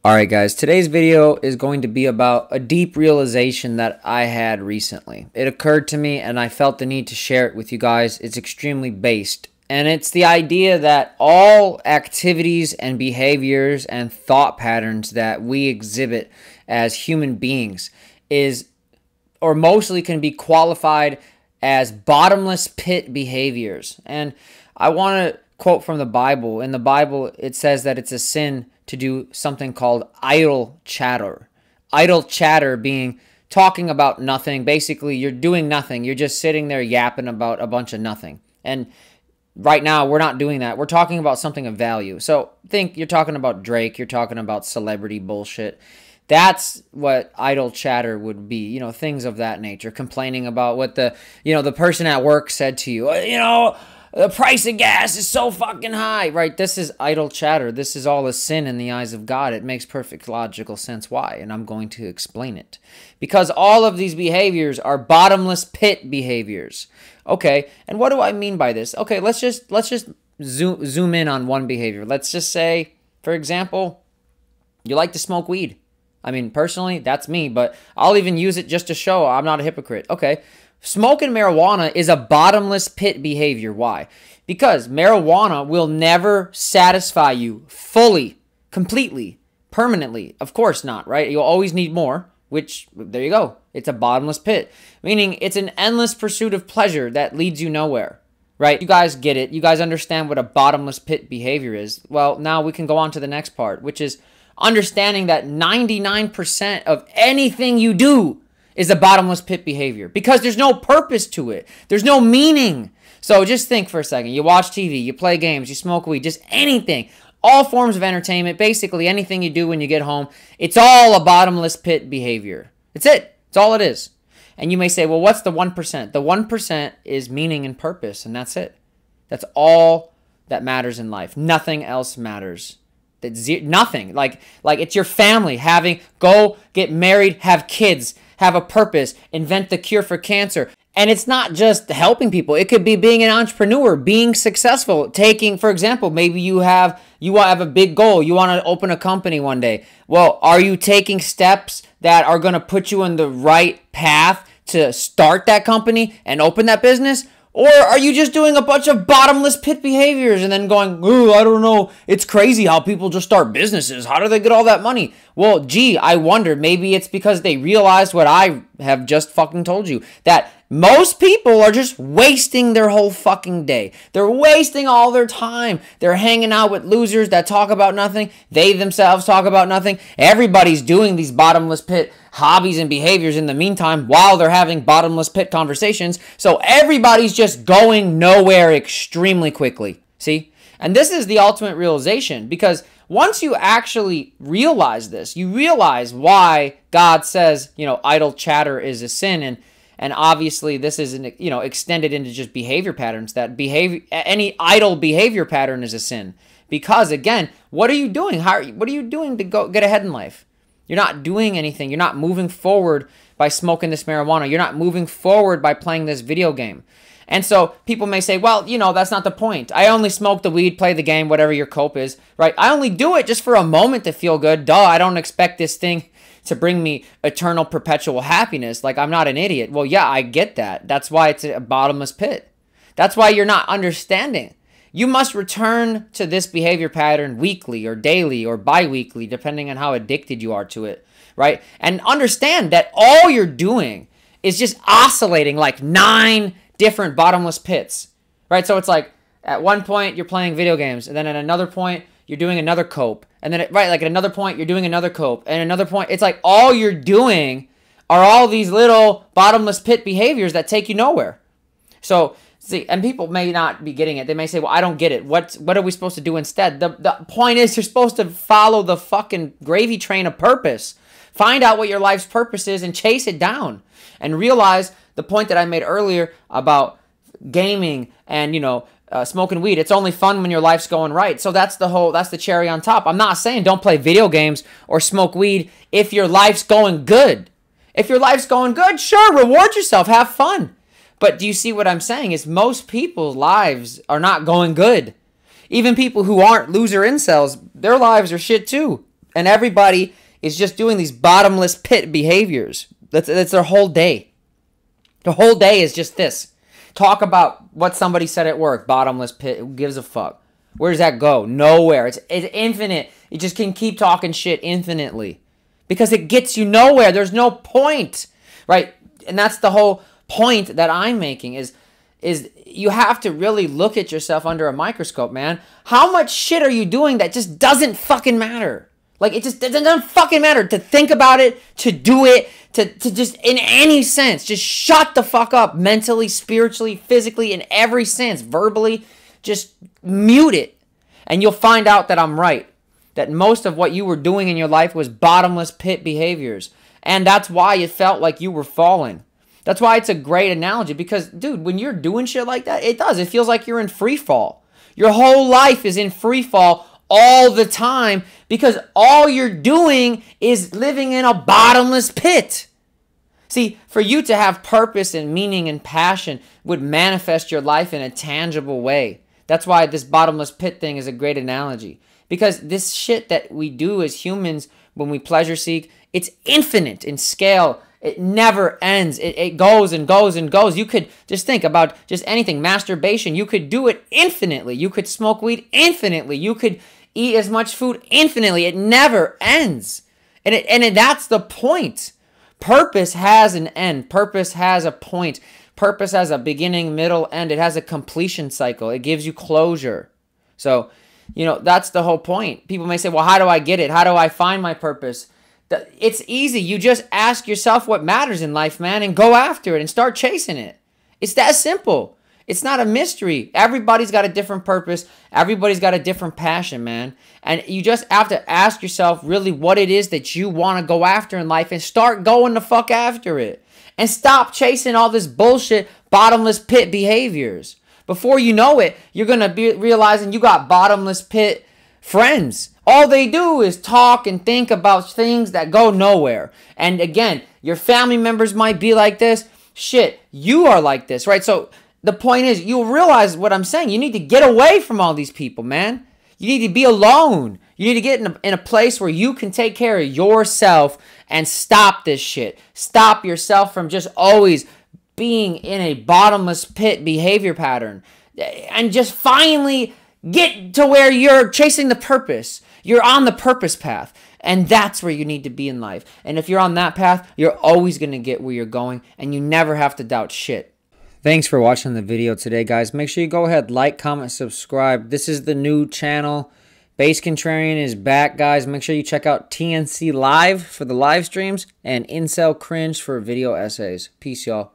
Alright guys, today's video is going to be about a deep realization that I had recently. It occurred to me and I felt the need to share it with you guys. It's extremely based. And it's the idea that all activities and behaviors and thought patterns that we exhibit as human beings is, or mostly can be qualified as bottomless pit behaviors. And I want to quote from the Bible. In the Bible, it says that it's a sin to do something called idle chatter. Idle chatter being talking about nothing. Basically, you're doing nothing. You're just sitting there yapping about a bunch of nothing. And right now, we're not doing that. We're talking about something of value. So think you're talking about Drake. You're talking about celebrity bullshit. That's what idle chatter would be, you know, things of that nature. Complaining about what the person at work said to you. The price of gas is so fucking high, right? This is idle chatter. This is all a sin in the eyes of God. It makes perfect logical sense why, and I'm going to explain it. Because all of these behaviors are bottomless pit behaviors. Okay, and what do I mean by this? Okay, let's just zoom in on one behavior. Let's just say, for example, you like to smoke weed. I mean, personally, that's me, but I'll even use it just to show I'm not a hypocrite. Okay. Smoking marijuana is a bottomless pit behavior. Why? Because marijuana will never satisfy you fully, completely, permanently. Of course not, right? You'll always need more, which, there you go. It's a bottomless pit, meaning it's an endless pursuit of pleasure that leads you nowhere, right? You guys get it. You guys understand what a bottomless pit behavior is. Well, now we can go on to the next part, which is understanding that 99% of anything you do is a bottomless pit behavior because there's no purpose to it. There's no meaning. So just think for a second. You watch TV, you play games, you smoke weed, just anything. All forms of entertainment, basically anything you do when you get home, it's all a bottomless pit behavior. It's it. It's all it is. And you may say, well, what's the 1%? The 1% is meaning and purpose, and that's it. That's all that matters in life. Nothing else matters. Nothing. Like it's your family. Go get married, have kids, have a purpose, invent the cure for cancer. And it's not just helping people. It could be being an entrepreneur, being successful, for example, maybe you have a big goal. You want to open a company one day. Well, are you taking steps that are going to put you in the right path to start that company and open that business? Or are you just doing a bunch of bottomless pit behaviors and then going, ooh, I don't know, it's crazy how people just start businesses. How do they get all that money? Well, gee, I wonder, maybe it's because they realized what I have just fucking told you, that most people are just wasting their whole fucking day. They're wasting all their time. They're hanging out with losers that talk about nothing. They themselves talk about nothing. Everybody's doing these bottomless pit hobbies and behaviors in the meantime while they're having bottomless pit conversations. So everybody's just going nowhere extremely quickly. See? And this is the ultimate realization, because once you actually realize this, you realize why God says, idle chatter is a sin. And obviously this isn't, extended into just behavior patterns, that any idle behavior pattern is a sin. Because again, what are you doing? What are you doing to go get ahead in life? You're not doing anything. You're not moving forward by smoking this marijuana. You're not moving forward by playing this video game. And so people may say, well, that's not the point. I only smoke the weed, play the game, whatever your cope is, right? I only do it just for a moment to feel good. Duh, I don't expect this thing to bring me eternal, perpetual happiness. Like, I'm not an idiot. Well, yeah, I get that. That's why it's a bottomless pit. That's why you're not understanding. You must return to this behavior pattern weekly or daily or bi-weekly, depending on how addicted you are to it, right? And understand that all you're doing is just oscillating like 9 different bottomless pits, right? So it's like at one point you're playing video games, and then at another point you're doing another cope, and then at another point you're doing another cope, and another point it's like all you're doing are all these little bottomless pit behaviors that take you nowhere. So see, and people may not be getting it. They may say, well, I don't get it. What are we supposed to do instead? The point is, you're supposed to follow the fucking gravy train of purpose. Find out what your life's purpose is and chase it down, and realize the point that I made earlier about gaming and, smoking weed. It's only fun when your life's going right. So that's the cherry on top. I'm not saying don't play video games or smoke weed if your life's going good. If your life's going good, sure, reward yourself, have fun. But do you see what I'm saying? Is most people's lives are not going good. Even people who aren't loser incels, their lives are shit too. And everybody is just doing these bottomless pit behaviors. That's their whole day. The whole day is just this. Talk about what somebody said at work. Bottomless pit. Who gives a fuck? Where does that go? Nowhere. It's infinite. You just can keep talking shit infinitely. Because it gets you nowhere. There's no point. Right? And that's the whole point that I'm making is you have to really look at yourself under a microscope, man. How much shit are you doing that just doesn't fucking matter? Like, it doesn't fucking matter to think about it, to do it, to just, in any sense, just shut the fuck up mentally, spiritually, physically, in every sense, verbally, just mute it. And you'll find out that I'm right. That most of what you were doing in your life was bottomless pit behaviors. And that's why it felt like you were falling. That's why it's a great analogy. Because, dude, when you're doing shit like that, it does. It feels like you're in free fall. Your whole life is in free fall all the time because all you're doing is living in a bottomless pit. See, for you to have purpose and meaning and passion would manifest your life in a tangible way. That's why this bottomless pit thing is a great analogy. Because this shit that we do as humans when we pleasure seek, it's infinite in scale. It never ends. It goes and goes and goes. You could just think about just anything. Masturbation, you could do it infinitely. You could smoke weed infinitely. You could eat as much food infinitely. It never ends. And that's the point. Purpose has an end. Purpose has a point. Purpose has a beginning, middle, end. It has a completion cycle. It gives you closure. So, that's the whole point. People may say, well, how do I get it? How do I find my purpose? It's easy. You just ask yourself what matters in life, man, and go after it and start chasing it. It's that simple. It's not a mystery. Everybody's got a different purpose. Everybody's got a different passion, man. And you just have to ask yourself really what it is that you want to go after in life and start going the fuck after it. And stop chasing all this bullshit, bottomless pit behaviors. Before you know it, you're going to be realizing you got bottomless pit friends. All they do is talk and think about things that go nowhere. And again, your family members might be like this. Shit, you are like this, right? So the point is, you'll realize what I'm saying. You need to get away from all these people, man. You need to be alone. You need to get in a place where you can take care of yourself and stop this shit. Stop yourself from just always being in a bottomless pit behavior pattern. And just finally get to where you're chasing the purpose. You're on the purpose path. And that's where you need to be in life. And if you're on that path, you're always going to get where you're going. And you never have to doubt shit. Thanks for watching the video today, guys. Make sure you go ahead, like, comment, subscribe. This is the new channel. Base Contrarian is back, guys. Make sure you check out TNC Live for the live streams and Incel Cringe for video essays. Peace, y'all.